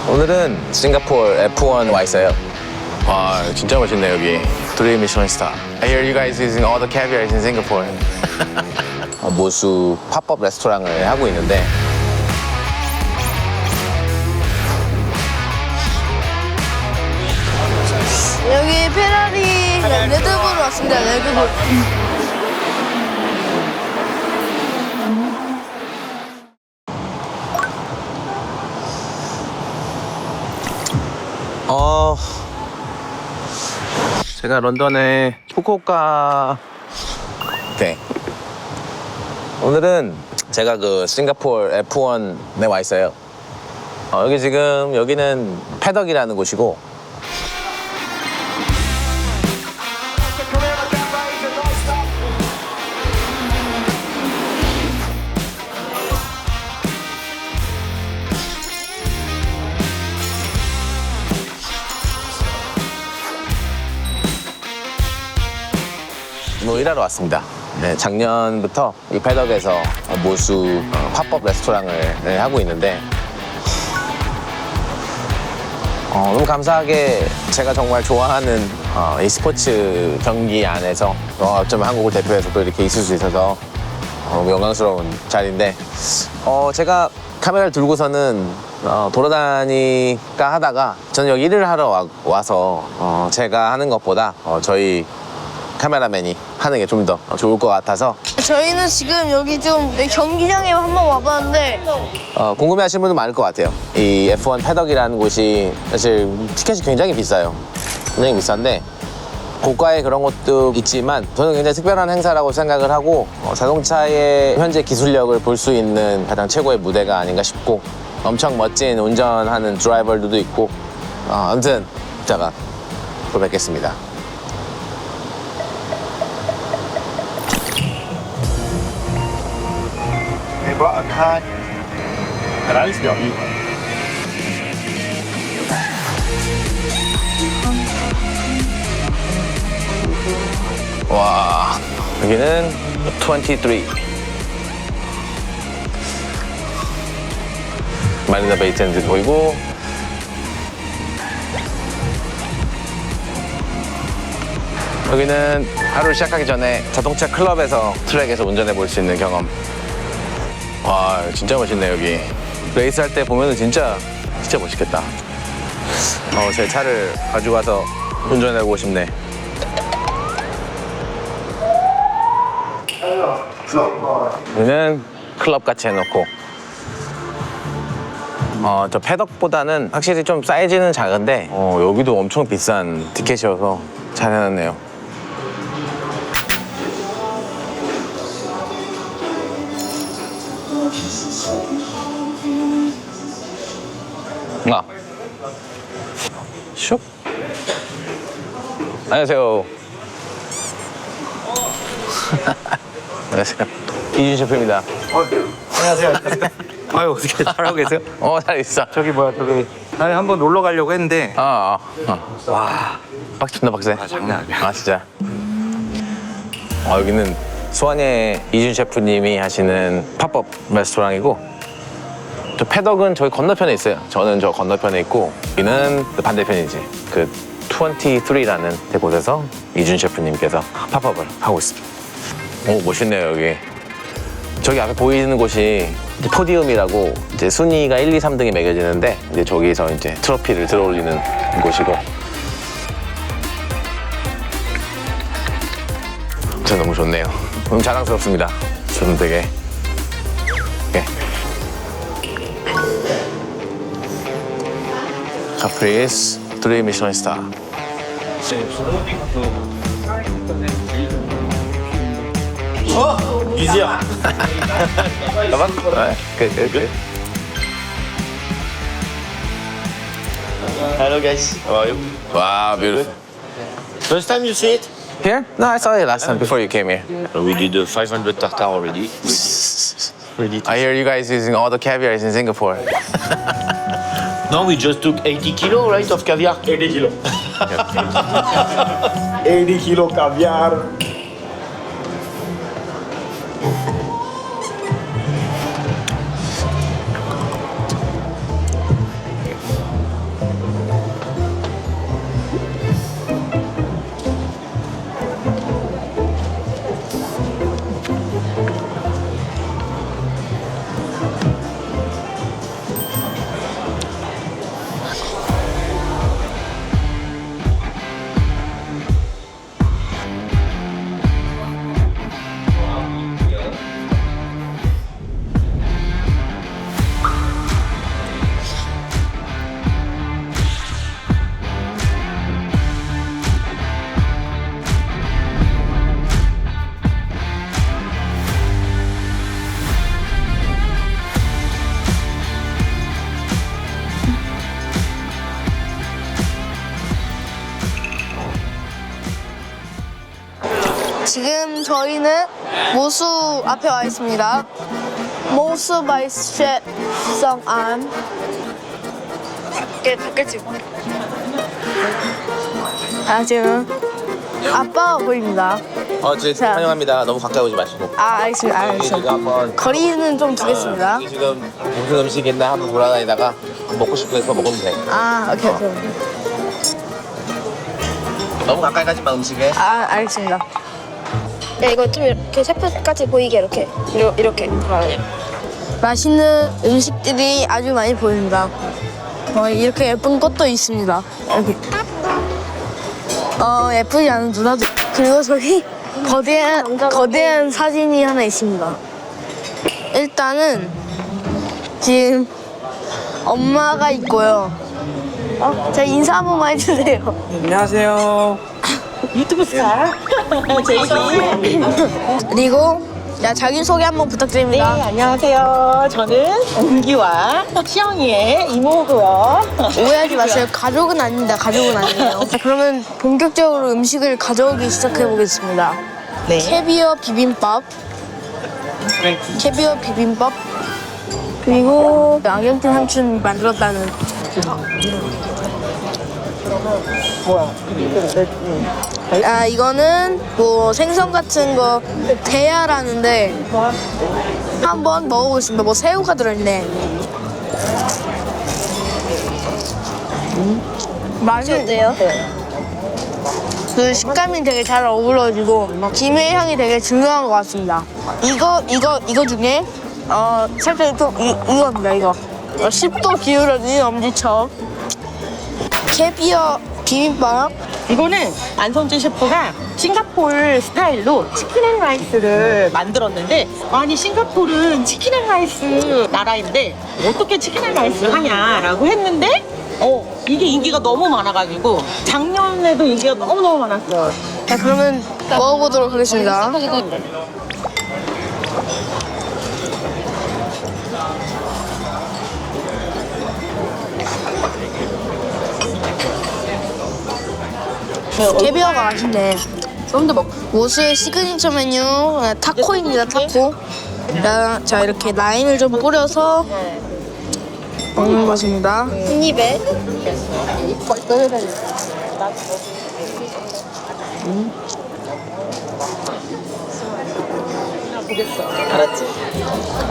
오늘은 싱가포르 F1 와 있어요. 와, 진짜 멋있네 여기. 3 Michelin star. I hear you guys using all the caviars in Singapore. 모수 팝업 레스토랑을 하고 있는데 여기 페라리 레드불 왔습니다. 레드불. 제가 런던의 후쿠오카. 네. 오늘은 제가 그 싱가포르 F1에 와 있어요. 여기 지금 여기는 패덕이라는 곳이고 일하러 왔습니다. 네, 작년부터 이 패덕에서 모수 팝업 레스토랑을 하고 있는데 너무 감사하게 제가 정말 좋아하는 e스포츠 경기 안에서 어쩌면 한국을 대표해서 또 이렇게 있을 수 있어서 너무 영광스러운 자리인데 제가 카메라를 들고서는 돌아다니까 하다가 저는 여기 일을 하러 와서 제가 하는 것보다 저희 카메라맨이 하는 게 좀 더 좋을 것 같아서 저희는 지금 여기 좀 경기장에 한번 와봤는데 궁금해하시는 분들 많을 것 같아요. 이 F1 패덕이라는 곳이 사실 티켓이 굉장히 비싸요. 굉장히 비싼데 고가의 그런 것도 있지만 저는 굉장히 특별한 행사라고 생각을 하고 자동차의 현재 기술력을 볼 수 있는 가장 최고의 무대가 아닌가 싶고 엄청 멋진 운전하는 드라이버들도 있고 아무튼 이따가 또 뵙겠습니다. Và ở hai Reis biểu đi. 와, 여기는 23 마리나 베이 샌드 보이고 여기는 하루를 시작하기 전에 자동차 클럽에서 트랙에서 운전해 볼 수 있는 경험. 와, 진짜 멋있네 여기. 레이스 할 때 보면은 진짜 멋있겠다. 제 차를 가지고 와서 운전해보고 싶네. 여기는 클럽 같이 해놓고 저 패덕보다는 확실히 좀 사이즈는 작은데 여기도 엄청 비싼 티켓이어서 잘 해놨네요. 슉. 안녕하세요. 안녕하세요. 이준 셰프입니다. 안녕하세요. 아유, 어떻게 잘하고 계세요? 잘 있어. 저기 뭐야, 저기. 아니, 한번 놀러 가려고 했는데. 와. 빡친다, 빡세. 장난 아니야. 진짜. 여기는 수원의 이준 셰프님이 하시는 팝업 레스토랑이고 저 패덕은 저기 건너편에 있어요. 저는 저 건너편에 있고 여기는 반대편이지. 그 23라는 곳에서 이준 셰프님께서 팝업을 하고 있습니다. 오, 멋있네요 여기. 저기 앞에 보이는 곳이 이제 포디움이라고 이제 순위가 1, 2, 3등이 매겨지는데 이제 저기서 이제 트로피를 들어올리는 곳이고 저 너무 좋네요. 너무 자랑스럽습니다. 저는 되게 카프리스 3 미슐랭 스타. Easier. 가방? good. Hello guys, how are you? Wow, beautiful. First time you see it? Here? No, I saw it last time before you came here. We did 500 tartare already. Ready to... I hear you guys using all the caviars in Singapore. No, we just took 80 kilo, right, of caviar? 80 kilo. 80 kilo caviar. 지금 저희는 모수 앞에 와 있습니다. 모수 바이 셰프 성안. 밖에 찍어. 지금 아빠가 보입니다. 자. 환영합니다. 너무 가까이 오지 마시고. 알겠습니다. 알겠습니다. 한번 거리는 좀 두겠습니다. 여기 지금 무슨 음식 있나 한번 돌아다니다가 먹고 싶은 거 먹으면 돼. 오케이. 너무 가까이 가지 마 음식에. 알겠습니다. 야, 이거 좀 이렇게 셰프까지 보이게 이렇게. 맛있는 음식들이 아주 많이 보입니다. 이렇게 예쁜 꽃도 있습니다. 이렇게. 예쁘지 않은 누나도. 그리고 저기 거대한 사진이 하나 있습니다. 일단은 지금 엄마가 있고요. 자, 인사 한 번만 해주세요. 안녕하세요. 유튜브 스타 제이디. 그리고 자기소개 한번 네, 부탁드립니다. 안녕하세요. 저는 은기와 시영이의 이모고요. 오해하지 마세요. 가족은 아닙니다. 가족은 아니에요. 자, 그러면 본격적으로 음식을 가져오기 시작해 보겠습니다. 네. 캐비어 비빔밥. 캐비어 비빔밥. 그리고 아르헨틴 삼촌 만들었다는. 이거는 뭐 생선 같은 거 대야라는데 한번 먹어보겠습니다. 뭐 새우가 들어있네. 맛이 어때요? 그 식감이 되게 잘 어우러지고 김의 향이 되게 중요한 것 같습니다. 이거 중에 살짝 좀 이겁니다. 이거 10도 기울어진 엄지척 캐비어 비빔밥. 이거는 안성재 셰프가 싱가포르 스타일로 치킨앤라이스를 만들었는데, 아니 싱가포르는 치킨앤라이스 나라인데 어떻게 치킨앤라이스를 하냐라고 했는데 이게 인기가 너무 많아가지고 작년에도 인기가 너무너무 많았어요. 자, 그러면 먹어보도록 하겠습니다. 캐비어가 맛있네. 좀 더 먹. 모스의 시그니처 메뉴 타코입니다. 타코. 자, 이렇게 라임을 좀 뿌려서 먹는 것입니다. 한 입에.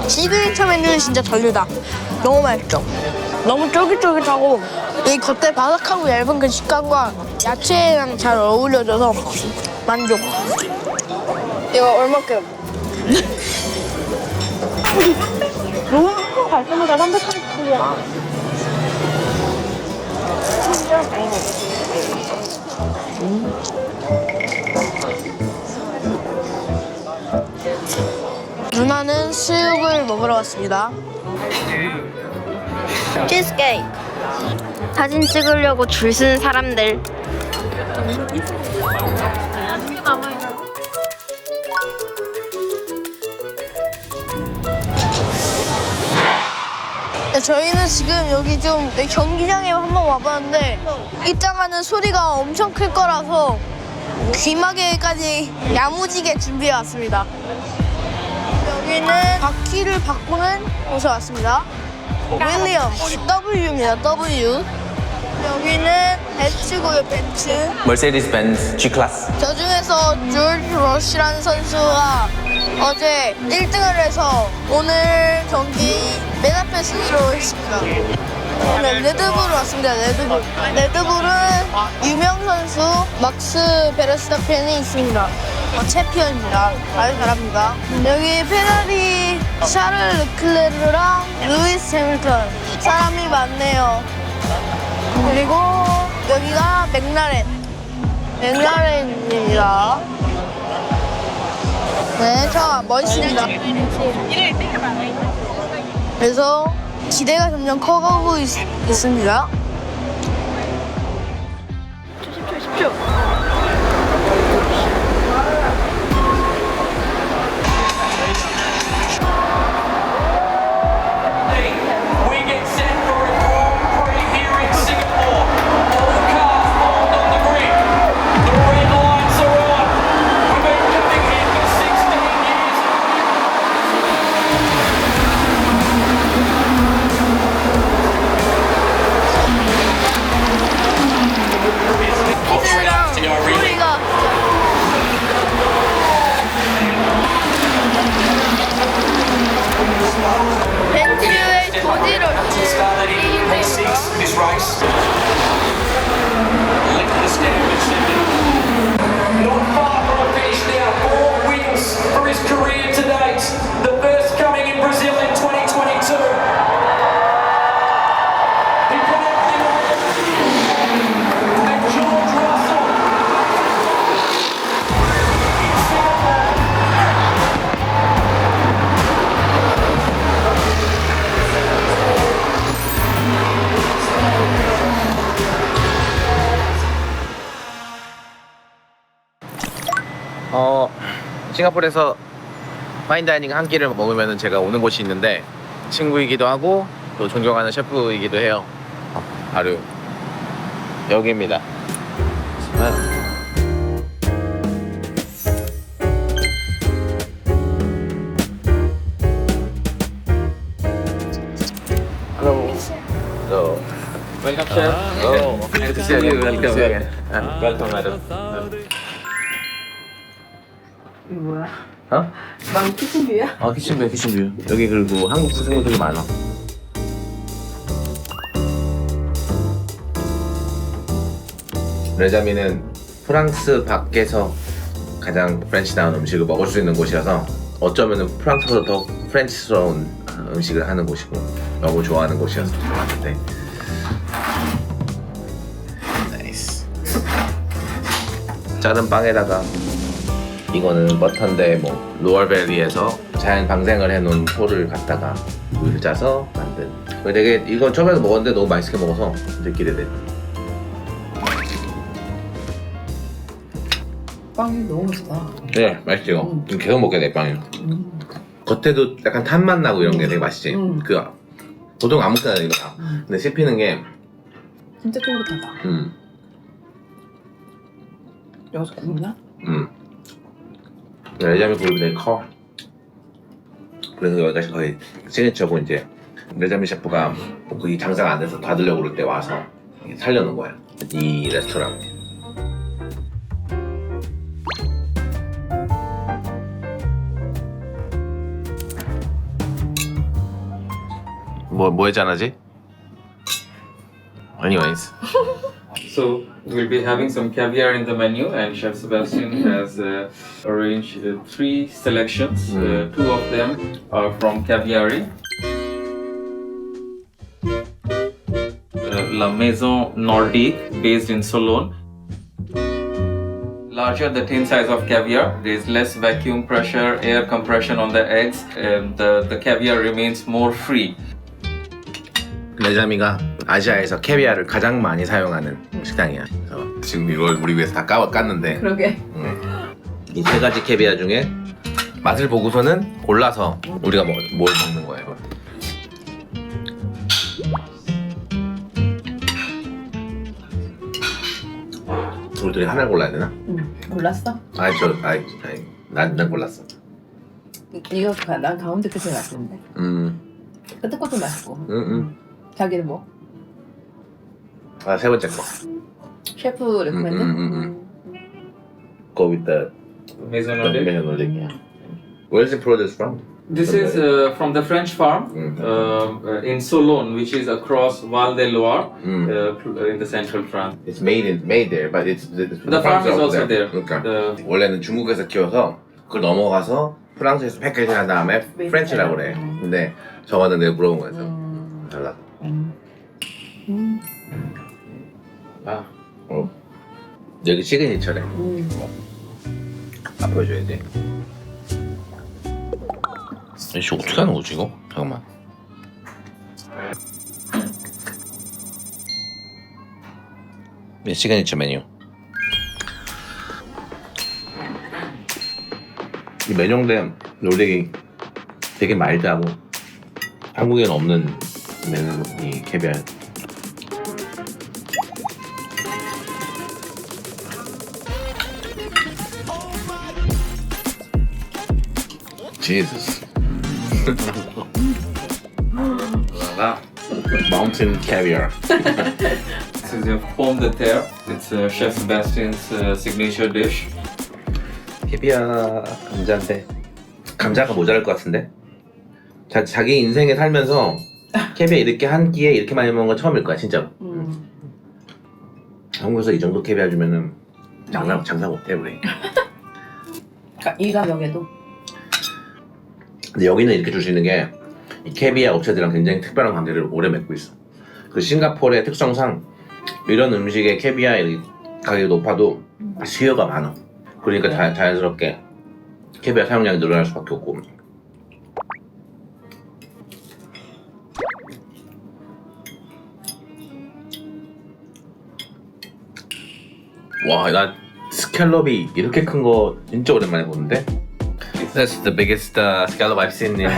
시그니처 메뉴는 진짜 별로다. 너무 맛있죠? 너무 쫄깃쫄깃하고 이 겉에 바삭하고 얇은 그 식감과 야채랑 잘 어울려져서 만족. 이거 얼마큼? 너무 한국 갈 때마다 330불이야. 누나는 수육을 먹으러 왔습니다. 치즈케이크. 사진 찍으려고 줄 쓴 사람들. 저희는 지금 여기 좀 경기장에 한번 와봤는데 입장하는 소리가 엄청 클 거라서 귀마개까지 야무지게 준비해 왔습니다. 여기는 바퀴를 바꾸는 곳에 왔습니다. 윌리엄 W입니다. W. 여기는 벤츠고요. 벤츠. 멀세디스 벤츠 G 클래스. 저 중에서 조지 러시라는 선수가 어제 1등을 해서 오늘 경기 맨 앞에 서기로 했습니다. 오늘 레드불 왔습니다. 레드불. 레드불은 유명 선수 막스 베르스타펜이 있습니다. 챔피언입니다. 아주 잘합니다. 여기 페라리 샤를 르클레르랑 루이스 해밀턴 사람이 많네요. 그리고 여기가 맥라렌입니다. 네, 저 멋있습니다. 그래서 기대가 점점 커가고 있습니다. We get set for a Grand Prix here in Singapore. All cars formed on the grid. The red lights are on. We've been coming race. Lift the standard, Sydney. Not far from a finish now. 4 wins for his career to date. The first coming in Brazil in 2022. He put everything on it. And George Russell. 싱가포르에서 파인다이닝 한 끼를 먹으면 제가 오는 곳이 있는데 친구이기도 하고 또 존경하는 셰프이기도 해요. 바로 여기입니다. Hello. Hello. Welcome, chef. Hello. Nice to see you. Welcome again. Welcome, madam. 어? 난 키친뷰야? 키친뷰, 키친뷰. 여기 그리고 한국 친구들이 많아. 레자미는 프랑스 밖에서 가장 프렌치다운 음식을 먹을 수 있는 곳이어서 어쩌면 프랑스보다 더 프렌치스러운 음식을 하는 곳이고 너무 좋아하는 곳이어서 좋았는데. 나이스. 자른 빵에다가 이거는 버터인데 뭐 로얼밸리에서 자연 방생을 해놓은 포를 갖다가 물을 짜서 만든. 되게 이건 처음에 먹었는데 너무 맛있게 먹어서 이제 기대돼. 빵이 너무 맛있다. 네, 맛있죠. 지금 계속 먹게 돼 빵이. 겉에도 약간 탄맛 나고 이런 게 되게 맛있지. 그 보통 아무 때나 이거 다. 근데 씹히는 게 진짜 쫄깃하다. 여기서 굽나? 레자미 그룹이 되게 커. 그래서 여기까지 거의 시그니처고 이제 레자미 셰프가 이 장사가 안 돼서 닫으려고 그럴 때 와서 살려놓은 거야. 이 레스토랑. 뭐 했잖아지? Anyways. So we'll be having some caviar in the menu, and Chef Sebastian has arranged 3 selections. 2 of them are from Caviari. La Maison Nordique, based in Solon. Larger the tin size of caviar, there is less vacuum pressure, air compression on the eggs, and the caviar remains more free. 레자미가 아시아에서 캐비아를 가장 많이 사용하는 식당이야. 그래서 지금 이걸 우리 위해서 다 깠는데 그러게. 이 3가지 캐비아 중에 맛을 보고서는 골라서 우리가 뭘 먹는 거예요. 우리 둘이 하나를 골라야 되나? 몰랐어? 난 골랐어. 이거 난 가운데 끝이 맛있는데. 끝에 것도 맛있고. 자기는 뭐? 아, 3번째 거. 셰프 레코멘드? Go with the Maison Nordique. Nordique. Where's the produce from? This is from the French farm in Solon, which is across Val de Loire in the central France. It's made there, but it's The farm is also there. 그러니까 The- 원래는 중국에서 키워서 그걸 넘어가서 프랑스에서 패키징 한 다음에 프렌치라고 그래. 근데 저거는 내가 물어본 거였어. 달라. 여기 시그니처래. 아, 보여줘야 돼. 이씨 어떻게 하는 거지 이거? 잠깐만. 시그니처 메뉴. 이 메뉴인데 노력이 되게 마일드하고 한국에는 없는 메뉴 이 캐비아. Jesus. Mountain caviar. This is your pomme de terre. It's Chef Sebastian's signature dish. 캐비아 감자인데 감자가 모자랄 것 같은데 자기 인생에 살면서 캐비아 이렇게 한 끼에 이렇게 많이 먹는 건 처음일 거야 진짜로. 한국에서 이 정도 캐비아 주면은 장사 못해 우리. 그러니까 이 가격에도 근데 여기는 이렇게 줄 수 있는 게 이 캐비아 업체들이랑 굉장히 특별한 관계를 오래 맺고 있어. 그 싱가포르의 특성상 이런 음식의 캐비아 가격이 높아도 수요가 많아. 그러니까 자연스럽게 캐비아 사용량이 늘어날 수밖에 없고. 와, 나 스칼롭이 이렇게 큰 거 진짜 오랜만에 보는데. That's the biggest scallop I've seen in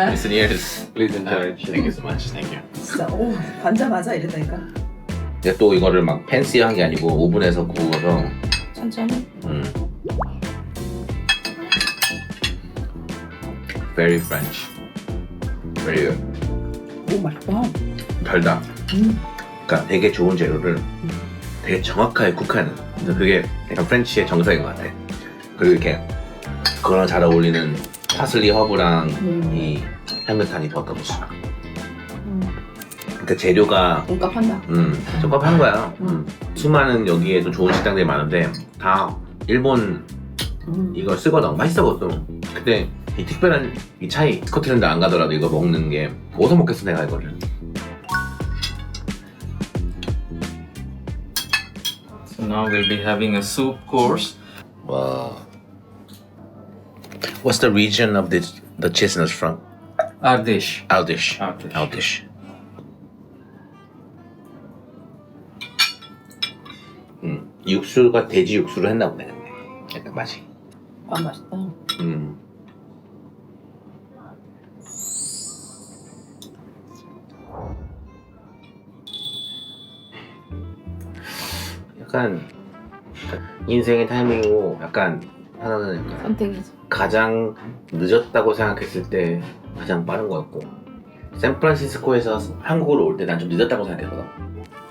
recent years. Please enjoy it. Thank you so much. Thank you. 진짜 오 반자마자 이랬다니까. 근데 또 이거를 막 팬시한 게 아니고 오븐에서 구워서. 천천히. Very French. Very good. 오 맛있다. 달다. 그러니까 되게 좋은 재료를 되게 정확하게 쿡하는. 근데 그게 약간 프렌치의 정석인 것 같아. 그리고 이렇게 그거랑 잘 어울리는 파슬리 허브랑 이 향긋한 이 버터무스. 그러니까 재료가 돈값한다. 적합한 거야. 수많은 여기에도 좋은 식당들이 많은데 다 일본 이걸 쓰거든. 맛있어거든. 근데 이 특별한 이 차이 스코틀랜드 안 가더라도 이거 먹는 게 어디서 먹겠어 내가 이거를. So now we'll be having a soup course. Wow. What's the region of the chestnuts from? Ardish. Aldish. Ardish. Aldish. 육수가 돼지 육수로 했나 보네. 근데 약간 맛이. 아 맛있다. 약간 인생의 타이밍이고 약간 하나는 약간 선택이지. 가장 늦었다고 생각했을 때 가장 빠른 거였고 샌프란시스코에서 한국으로 올 때 난 좀 늦었다고 생각했거든.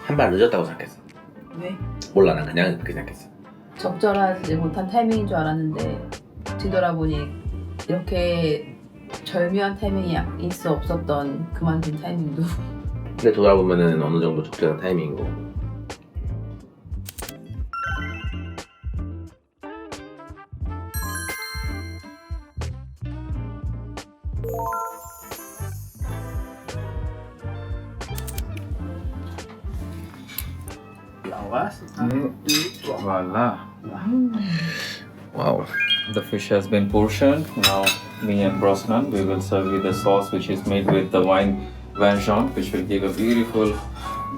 한 발 늦었다고 생각했어. 왜? 몰라 난 그냥 그렇게 생각했어. 적절하지 못한 타이밍인 줄 알았는데 뒤돌아보니 이렇게 절묘한 타이밍이 있어 없었던 그만둔 타이밍도 근데 돌아보면은 어느 정도 적절한 타이밍인 거고. Voila. 와우. The fish has been portioned. Now, me and Brosnan, we will serve you the sauce which is made with the wine Vengeance, which will give a beautiful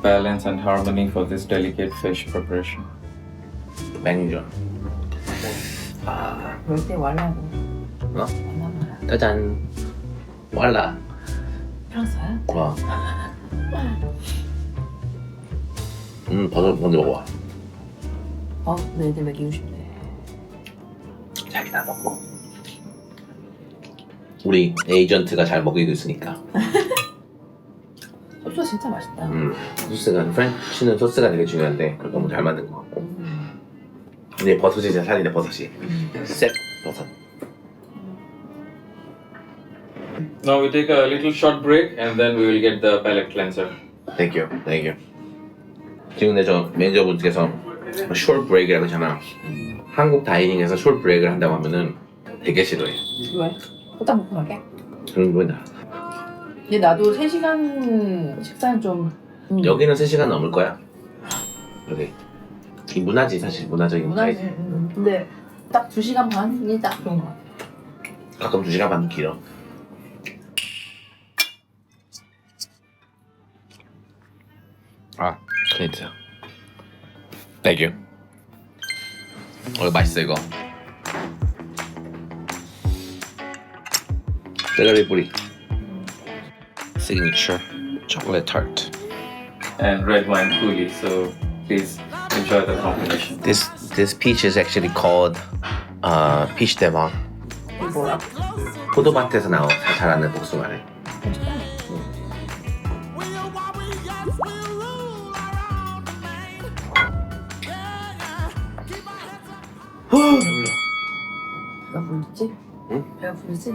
balance and harmony for this delicate fish preparation. 맹전. 절대 왈라고 어? 하나만 짜잔. 왈라. 프랑스야? 와. 버섯 먼저 먹어봐. 너희들 먹이고 싶네. 자기 다 먹고. 우리 에이전트가 잘 먹이고 있으니까. 소스가 진짜 맛있다. 소스가 프렌치는 소스가 되게 중요한데 그걸 너무 잘 만든 것 같고. 근데 버섯이 진짜 살이네 버섯이. 셋 버섯. Now we take a little short break and then we will get the palate cleanser. Thank you, thank you. 지금 내 저 매니저분께서 숄 브레이크라고 하잖아. 한국 다이닝에서 숄 브레이크를 한다고 하면은 되게 싫어해. 왜? 후딱 먹고 가게? 그런 거나. 근데 나도 3시간 식사는 좀 여기는 3시간 넘을 거야. 여기 이 문화지 사실 문화적인 무난해. 차이지. 근데 딱 2시간 반이 딱 좋은 것 같아. 가끔 2시간 반 길어. 아, 크니트. 땡큐. 이거 맛있어 이거. 샐러리 뿌리. Signature chocolate tart. And red wine coulis. So please enjoy the combination. This peach is actually called peach de vin. 이게 뭐야? 포도밭에서 자라는 복숭아래. 배가 부르지? 응? 배가 부르지?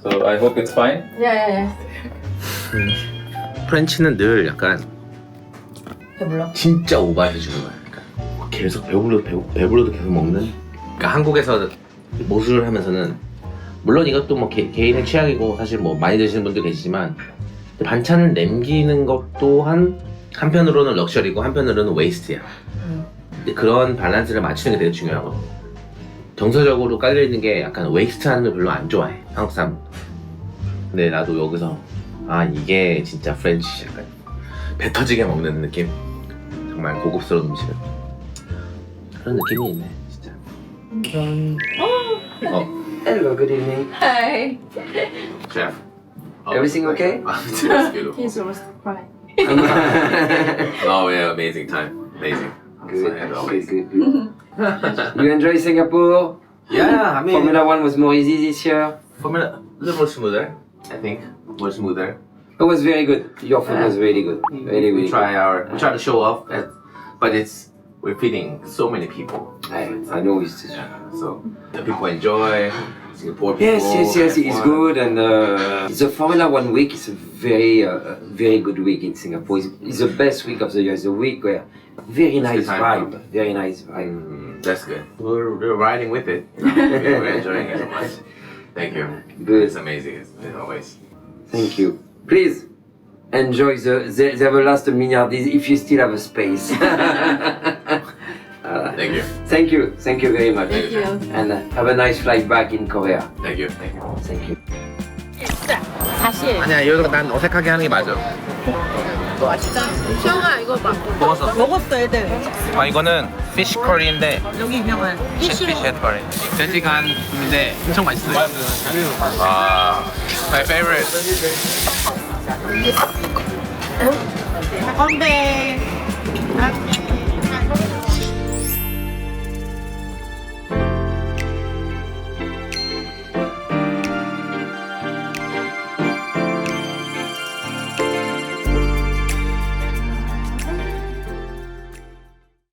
So I hope it's fine. 야야야. 프렌치는 늘 약간 배불러? 진짜 오버해 주는 거야. 그러니까 계속 배불러도 계속 먹는. 그러니까 한국에서 모술을 하면서는 물론 이것도 뭐 개인의 취향이고 사실 뭐 많이 드시는 분도 계시지만 반찬을 남기는 것 또한 한편으로는 럭셔리고 한편으로는 웨이스트야. 근데 그런 밸런스를 맞추는 게 되게 중요하고 정서적으로 깔려 있는 게 약간 웨이스트하는 걸 별로 안 좋아해 한국 사람. 근데 나도 여기서 아 이게 진짜 프렌치 약간 배 터지게 먹는 느낌. 정말 고급스러운 음식을 그런 느낌이 있네 진짜. Hello, good evening. Hi. Chef. Everything okay? It's beautiful. He's almost crying. Oh yeah, amazing time. Amazing. Good, As always. good, good. You enjoy Singapore? Yeah, I mean Formula One was more easy this year. Formula a little more smoother. I think more smoother. It was very good. Your food was really good. Really, We really try to show off, but we're feeding so many people. good. I know it's So the people enjoy. Singapore people. yes, have it's fun. good. And the Formula One week is a very good week in Singapore. It's the best week of the year. It's a week where very nice time. vibe. Very nice vibe. That's good. We're riding with it. We're enjoying it so much. Thank you. Good. It's amazing as always. Thank you. Please enjoy the last milliardis if you still have a space. Thank you. Thank you very much. Thank you. And have a nice flight back in Korea. Thank you. Thank you. Thank you. 사실 아니야 이거 난 어색하게 하는 게 맞아. 형아 이거 봐. 먹었어. 먹었어 애들. 아 이거는 피쉬 커리인데 여기 유명한 피쉬 헤드 커리. 돼지간인데 엄청 맛있어요. 아, my favorite. 건배.